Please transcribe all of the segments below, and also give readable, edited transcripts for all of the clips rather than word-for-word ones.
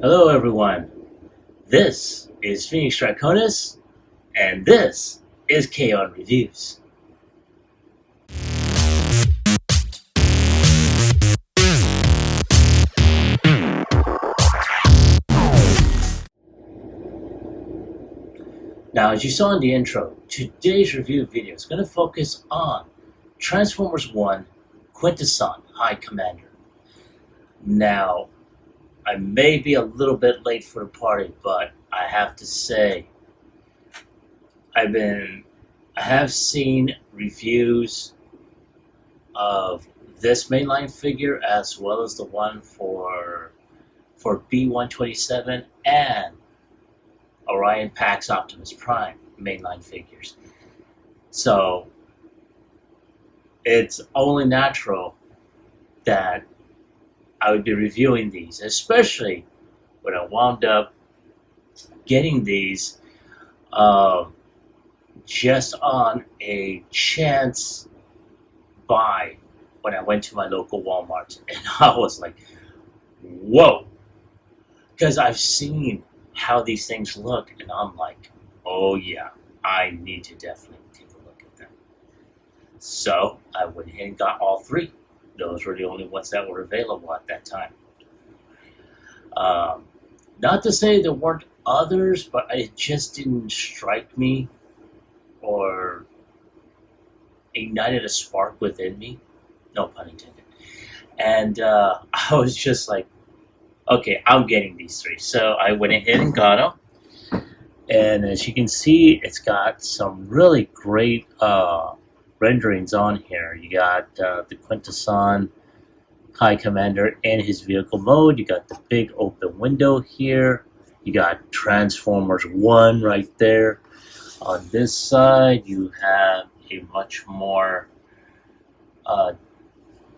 Hello everyone, this is Phoenix Draconis, and this is Kaon Reviews. Now, as you saw in the intro, today's review video is going to focus on Transformers 1 Quintesson High Commander. Now, I may be a little bit late for the party, but I have to say, I have seen reviews of this mainline figure as well as the one for B127 and Orion Pax Optimus Prime mainline figures. So it's only natural that I would be reviewing these, especially when I wound up getting these just on a chance buy when I went to my local Walmart. And I was like, whoa! Because I've seen how these things look, and I'm like, oh yeah, I need to definitely take a look at them. So I went ahead and got all three. Those were the only ones that were available at that time. Not to say there weren't others, but it just didn't strike me or ignited a spark within me. No pun intended. And I was just like, okay, I'm getting these three. So I went ahead and got them. And as you can see, it's got some really great renderings on here. You got the Quintesson High Commander in his vehicle mode. You got the big open window here. You got Transformers 1 right there. On this side, you have a much more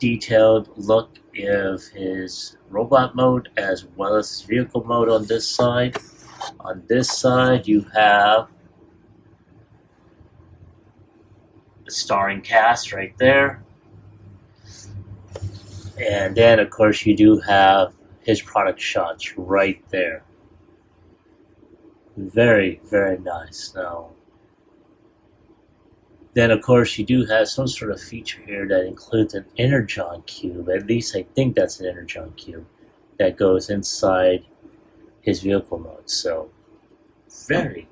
detailed look of his robot mode as well as his vehicle mode on this side. On this side, you have the starring cast right there. And then, of course, you do have his product shots right there. Very, very nice. Now, then, of course, you do have some sort of feature here that includes an Energon cube. At least I think that's an Energon cube that goes inside his vehicle mode. So, very,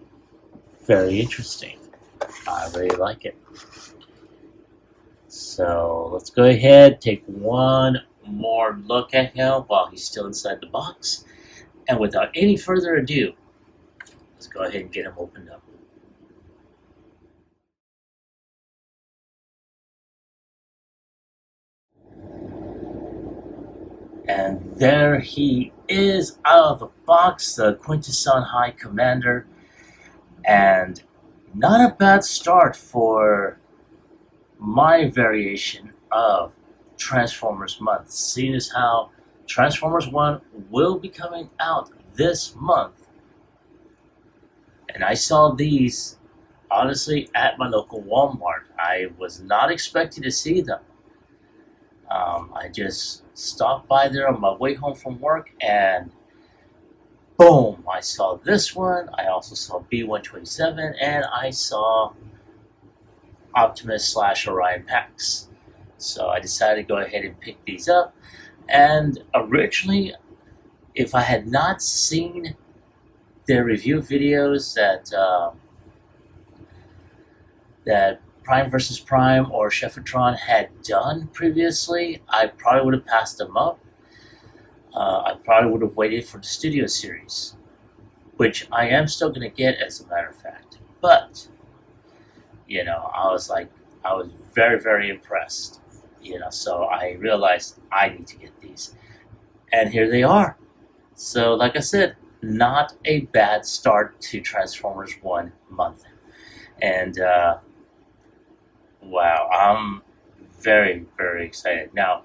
very interesting. I really like it. So, let's go ahead, take one more look at him while he's still inside the box. And without any further ado, let's go ahead and get him opened up. And there he is out of the box, the Quintesson High Commander. And not a bad start for my variation of Transformers month, seeing as how Transformers 1 will be coming out this month. And I saw these, honestly, at my local Walmart. I was not expecting to see them. I just stopped by there on my way home from work, and boom, I saw this one. I also saw B127, and I saw Optimus / Orion Pax. So I decided to go ahead and pick these up. And originally, if I had not seen their review videos that Prime vs. Prime or Chefitron had done previously, I probably would have passed them up. I probably would have waited for the Studio Series, which I am still going to get, as a matter of fact. But, you know, I was very, very impressed. You know, so I realized I need to get these. And here they are. So, like I said, not a bad start to Transformers 1 month. And, wow, I'm very, very excited. Now,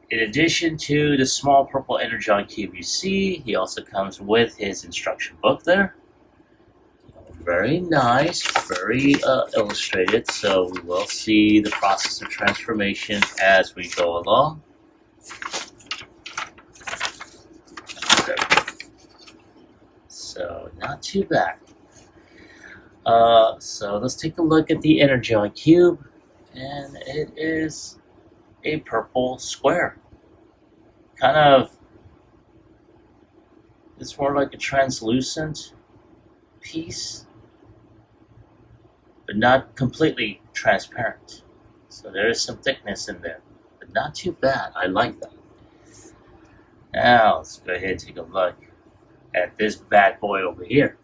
in addition to the small purple Energon cube you see, he also comes with his instruction book there. Very nice, very illustrated, so we will see the process of transformation as we go along. Okay. So not too bad. So let's take a look at the Energon cube, and it is a purple square. Kind of, it's more like a translucent piece, but not completely transparent. So there is some thickness in there, but not too bad. I like that. Now let's go ahead and take a look at this bad boy over here.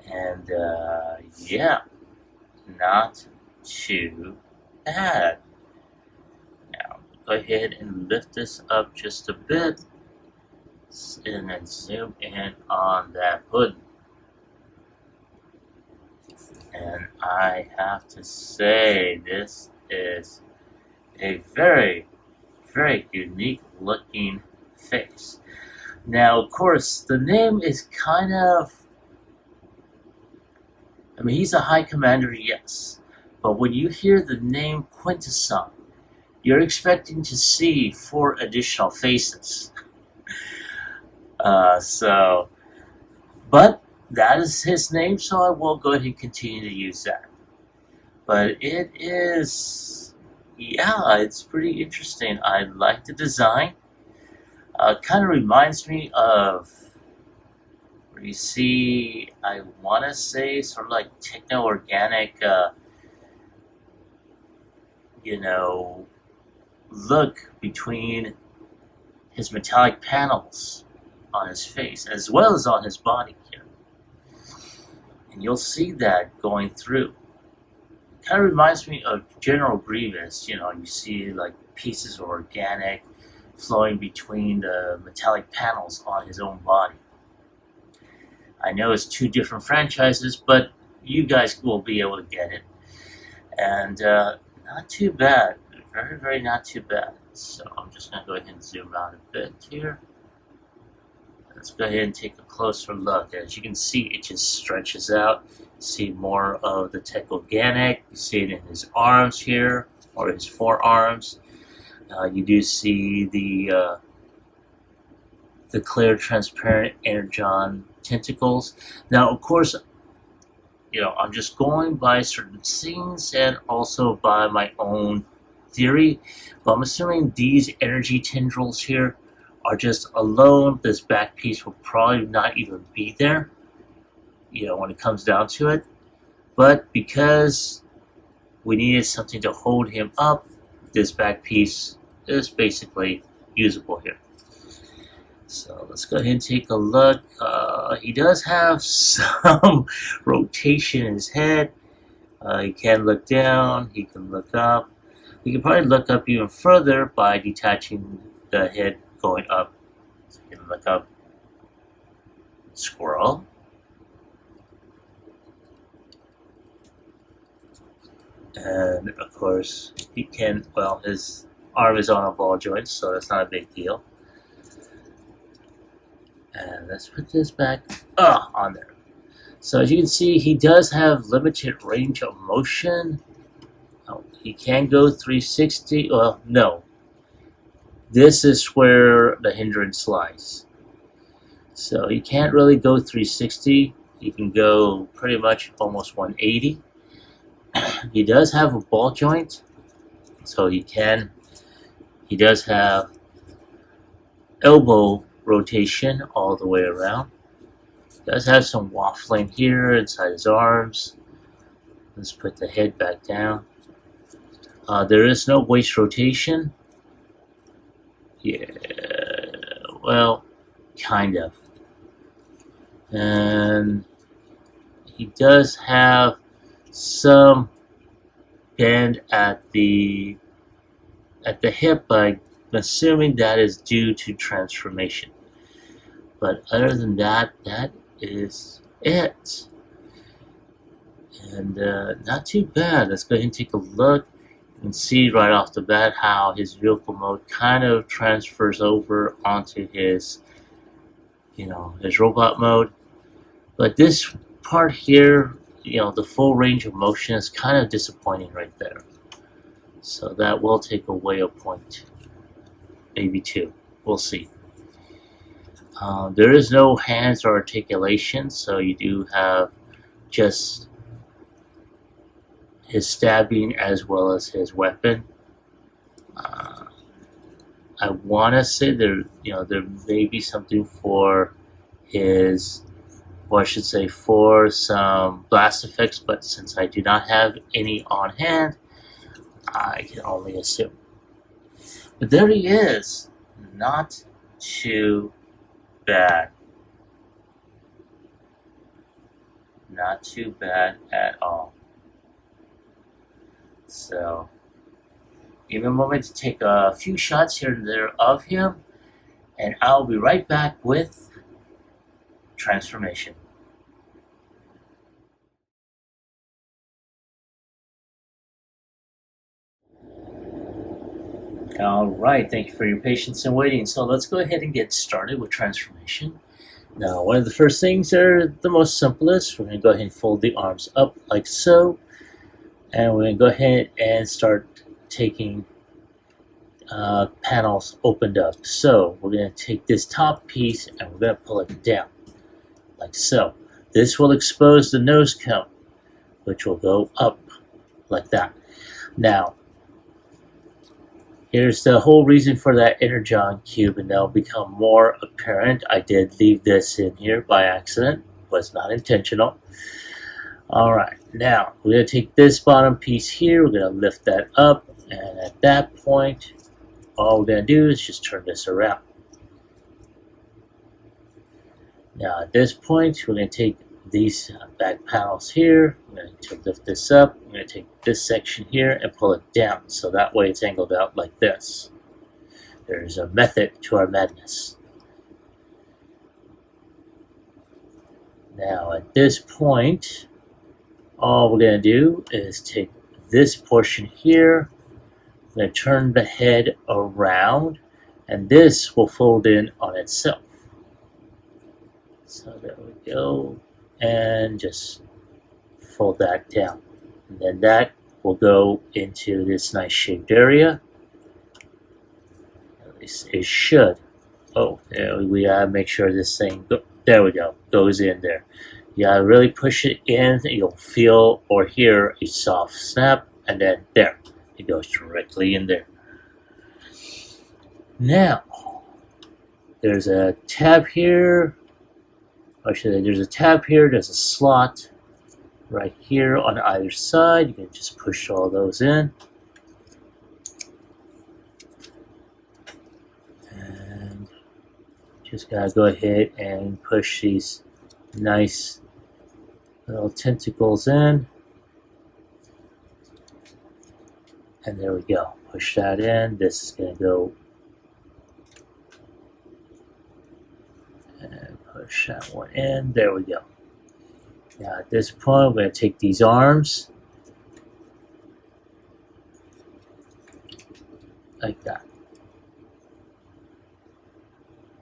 And yeah, not too bad. Now go ahead and lift this up just a bit and then zoom in on that hood. And I have to say, this is a very, very unique looking face. Now, of course, the name is kind of, I mean, he's a high commander, yes, but when you hear the name Quintesson, you're expecting to see 4 additional faces. But that is his name, so I will go ahead and continue to use that. But it is, yeah, it's pretty interesting. I like the design. Kind of reminds me of, where you see, I want to say, sort of like techno-organic, look between his metallic panels on his face, as well as on his body here. And you'll see that going through. Kind of reminds me of General Grievous. You see like pieces of organic flowing between the metallic panels on his own body. I know it's 2 different franchises, but you guys will be able to get it. And not too bad. Very, very not too bad. So I'm just going to go ahead and zoom out a bit here. Let's go ahead and take a closer look. As you can see, it just stretches out. See more of the tech organic. You see it in his arms here, or his forearms. You do see the clear, transparent Energon tentacles. Now, of course, I'm just going by certain scenes and also by my own theory. But I'm assuming these energy tendrils here are just alone. This back piece will probably not even be there, when it comes down to it. But because we needed something to hold him up, this back piece is basically usable here. So let's go ahead and take a look. He does have some rotation in his head. He can look down, he can look up. We can probably look up even further by detaching the head going up. So you can look up squirrel. And of course, he can, his arm is on a ball joint, so that's not a big deal. And let's put this back on there. So as you can see, he does have limited range of motion. He can go 360. Well, no. This is where the hindrance lies. So he can't really go 360. He can go pretty much almost 180. He does have a ball joint, so he does have elbow rotation all the way around. He does have some waffling here inside his arms. Let's put the head back down. There is no waist rotation. Yeah, well, kind of. And he does have some bend at the hip, but I'm assuming that is due to transformation. But other than that, that is it. And not too bad. Let's go ahead and take a look. You can see right off the bat how his vehicle mode kind of transfers over onto his, his robot mode. But this part here, the full range of motion is kind of disappointing right there. So that will take away a point, maybe 2. We'll see. There is no hands or articulation, so you do have just his stabbing as well as his weapon. I want to say there may be something for his, or I should say for some blast effects, but since I do not have any on hand, I can only assume. But there he is. Not too bad. Not too bad at all. So, give me a moment to take a few shots here and there of him, and I'll be right back with transformation. Alright, thank you for your patience and waiting. So let's go ahead and get started with transformation. Now, one of the first things are the most simplest. We're going to go ahead and fold the arms up like so. And we're going to go ahead and start taking panels opened up. So we're going to take this top piece and we're going to pull it down like so. This will expose the nose cone, which will go up like that. Now, here's the whole reason for that Energon cube, and they'll become more apparent. I did leave this in here by accident. It was not intentional. Alright, now we're going to take this bottom piece here, we're going to lift that up, and at that point, all we're going to do is just turn this around. Now at this point, we're going to take these back panels here, we're going to lift this up, we're going to take this section here and pull it down, so that way it's angled out like this. There's a method to our madness. Now at this point, all we're going to do is take this portion here, we're going to turn the head around, and this will fold in on itself. So there we go, and just fold that down. And then that will go into this nice shaped area. At least it should. Oh, there we gotta make sure this thing, there we go, goes in there. You gotta really push it in, you'll feel or hear a soft snap, and then there, it goes directly in there. Now, there's a tab here, or should I say, there's a tab here, there's a slot right here on either side. You can just push all those in. And just gotta go ahead and push these nice little tentacles in, and there we go. Push that in. This is going to go and push that one in. There we go. Now at this point, we're going to take these arms like that.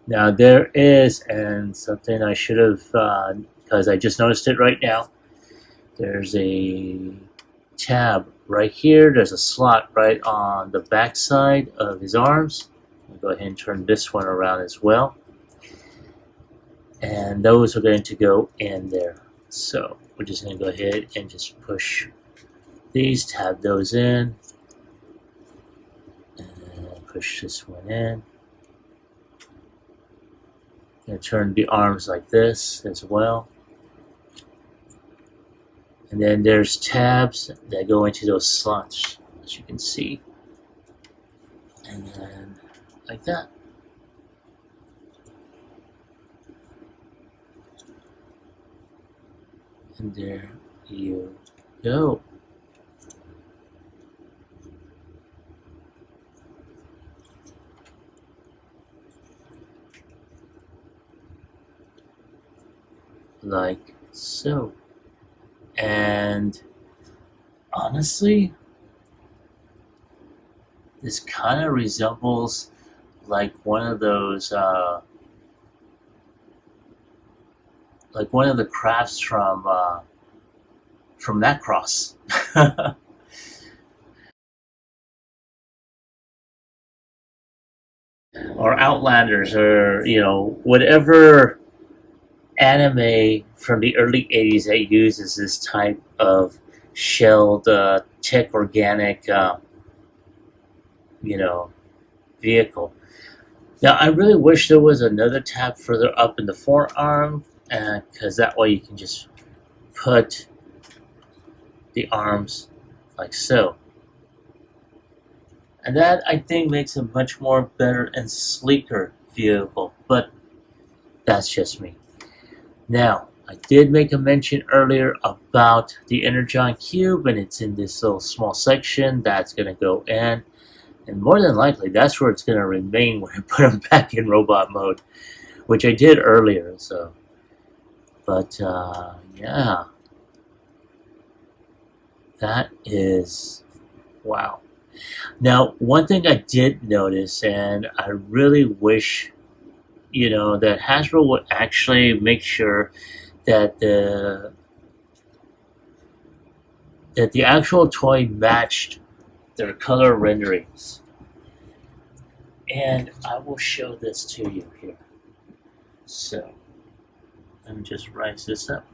Now there is, and something I should have, because I just noticed it right now, there's a tab right here, there's a slot right on the back side of his arms. I'll go ahead and turn this one around as well. And those are going to go in there. So we're just going to go ahead and just push these, tab those in, and push this one in. Going to turn the arms like this as well. And then there's tabs that go into those slots, as you can see. And then like that. And there you go. Like so. And honestly, this kind of resembles like one of those like one of the crafts from Macross. or Outlanders, or whatever anime from the early 80s that uses this type of shelled tech organic you know vehicle. Now I really wish there was another tab further up in the forearm, because that way you can just put the arms like so. And that, I think, makes a much more better and sleeker vehicle, but that's just me. Now, I did make a mention earlier about the Energon Cube, and it's in this little small section that's going to go in, and more than likely, that's where it's going to remain when I put them back in robot mode, which I did earlier, so. But, yeah. That is, wow. Now, one thing I did notice, and I really wish, that Hasbro would actually make sure that the actual toy matched their color renderings. And I will show this to you here. So, let me just rise this up.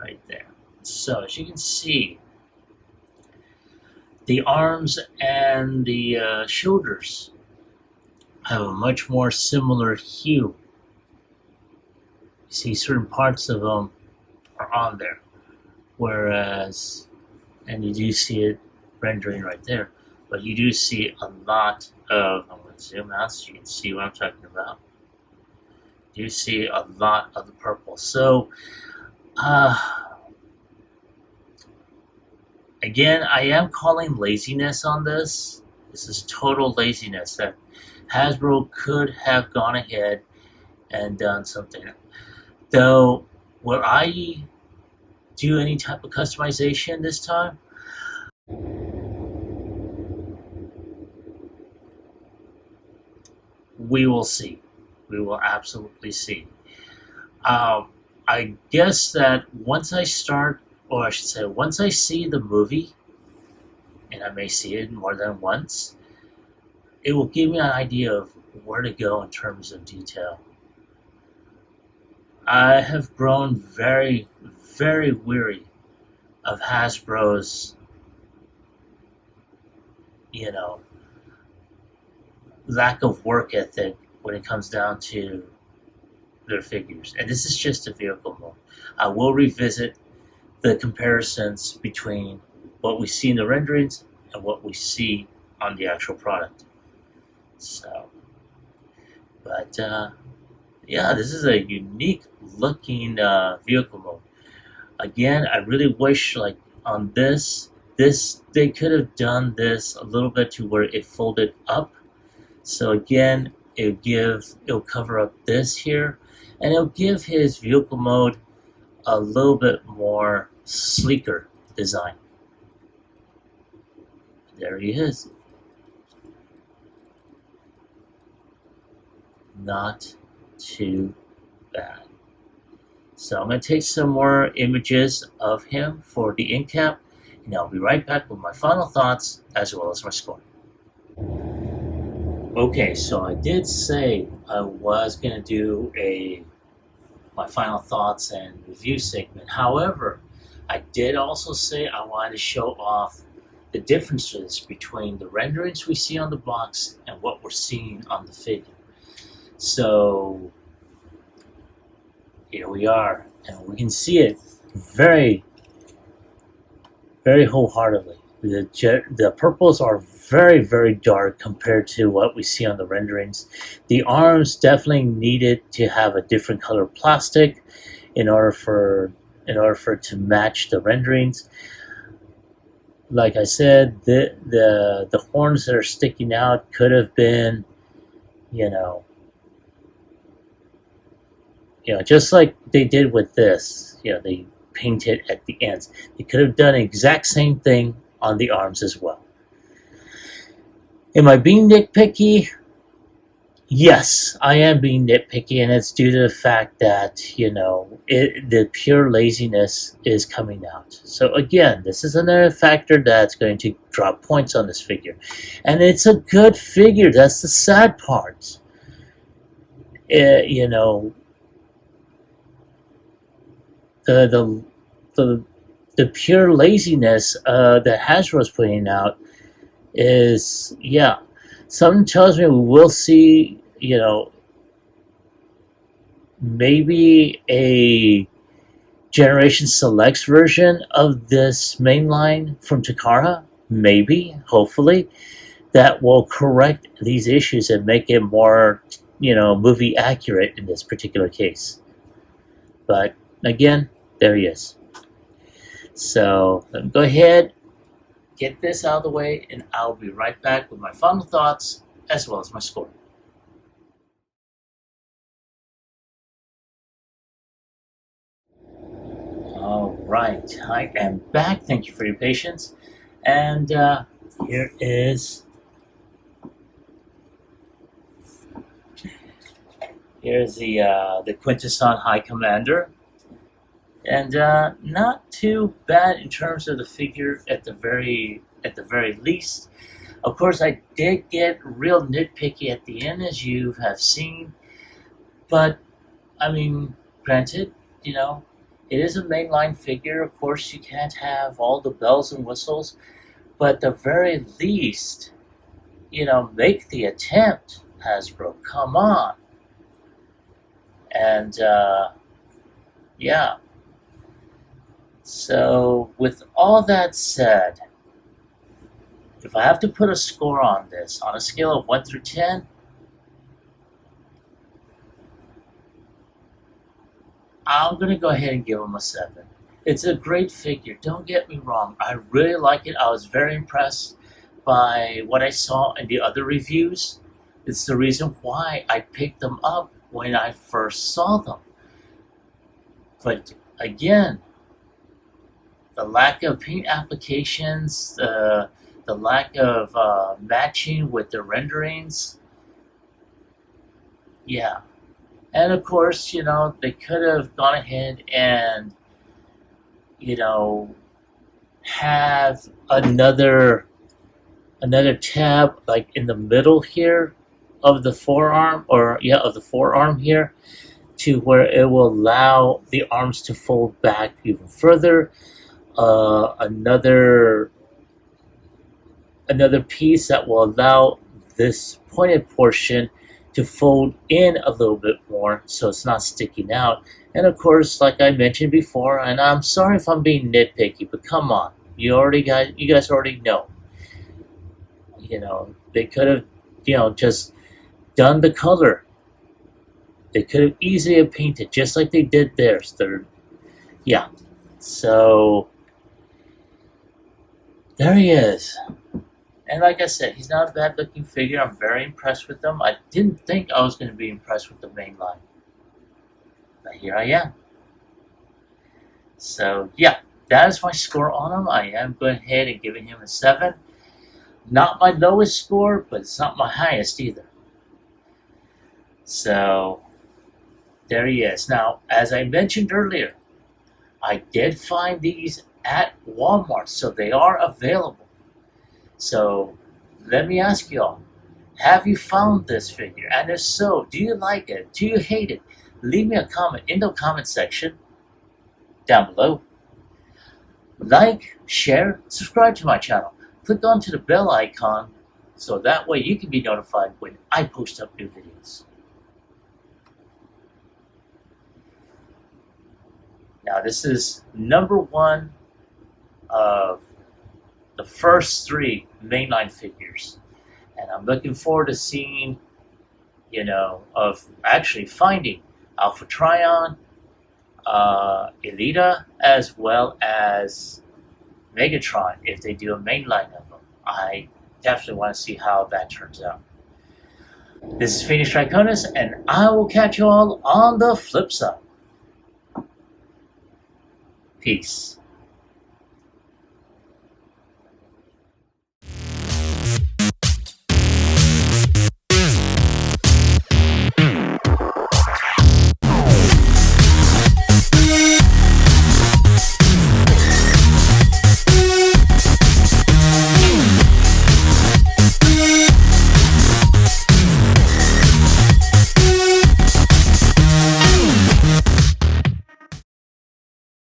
Right there. So, as you can see, the arms and the shoulders have a much more similar hue. You see certain parts of them are on there, whereas, and you do see it rendering right there, but you do see a lot of, I'm going to zoom out so you can see what I'm talking about. You see a lot of the purple. So, again, I am calling laziness on this. This is total laziness that Hasbro could have gone ahead and done something. Though, will I do any type of customization this time? We will see. We will absolutely see. I guess that once I start, or I should say, once I see the movie, and I may see it more than once, it will give me an idea of where to go in terms of detail. I have grown very, very weary of Hasbro's, lack of work ethic when it comes down to their figures. And this is just a vehicle mode. I will revisit the comparisons between what we see in the renderings and what we see on the actual product. So, but yeah, this is a unique looking vehicle mode. Again, I really wish, like on this they could have done this a little bit to where it folded up. So again, it'll cover up this here, and it'll give his vehicle mode a little bit more sleeker design. There he is. Not too bad. So I'm going to take some more images of him for the end cap, and I'll be right back with my final thoughts as well as my score. Okay, so I did say I was going to do my final thoughts and review segment. However, I did also say I wanted to show off the differences between the renderings we see on the box and what we're seeing on the figure. So here we are, and we can see it very, very wholeheartedly. The purples are very, very dark compared to what we see on the renderings. The arms definitely needed to have a different color plastic in order for it to match the renderings. Like I said, the horns that are sticking out could have been, just like they did with this. They painted at the ends. They could have done the exact same thing on the arms as well. Am I being nitpicky? Yes, I am being nitpicky, and it's due to the fact that, the pure laziness is coming out. So, again, this is another factor that's going to drop points on this figure. And it's a good figure. That's the sad part. It, you know, the, the, the, the pure laziness that Hasbro's putting out is, yeah. Something tells me we will see, maybe a Generation Selects version of this mainline from Takara. Maybe, hopefully, that will correct these issues and make it more, movie accurate in this particular case. But again, there he is. So let me go ahead, get this out of the way, and I'll be right back with my final thoughts as well as my score. All right, I am back. Thank you for your patience. And here is here's the Quintesson High Commander, and not too bad in terms of the figure at the very least. Of course, I did get real nitpicky at the end, as you have seen, but I mean, granted, it is a mainline figure. Of course, you can't have all the bells and whistles, but at the very least, make the attempt, Hasbro. Come on. And, yeah. So, with all that said, if I have to put a score on this, on a scale of 1 through 10, I'm going to go ahead and give him a 7. It's a great figure, don't get me wrong. I really like it. I was very impressed by what I saw in the other reviews. It's the reason why I picked them up when I first saw them. But again, the lack of paint applications, the lack of matching with the renderings, yeah. And of course, they could have gone ahead and, have another tab like in the middle here of the forearm, of the forearm here, to where it will allow the arms to fold back even further. Another piece that will allow this pointed portion to fold in a little bit more so it's not sticking out. And of course, like I mentioned before, and I'm sorry if I'm being nitpicky, but come on, you guys already know. They could have, just done the color. They could have easily have painted just like they did theirs. Yeah. So there he is. And like I said, he's not a bad looking figure. I'm very impressed with him. I didn't think I was going to be impressed with the main line. But here I am. So yeah, that is my score on him. I am going ahead and giving him a 7. Not my lowest score, but it's not my highest either. So there he is. Now, as I mentioned earlier, I did find these at Walmart, so they are available. So let me ask you all, have you found this figure? And if so, do you like it? Do you hate it? Leave me a comment in the comment section down below. Like, share, subscribe to my channel. Click onto the bell icon so that way you can be notified when I post up new videos. Now this is number 1 of the first 3 mainline figures, and I'm looking forward to seeing, of actually finding Alpha Trion, Elita, as well as Megatron if they do a mainline of them. I definitely want to see how that turns out. This is Phoenix Triconus, and I will catch you all on the flip side. Peace.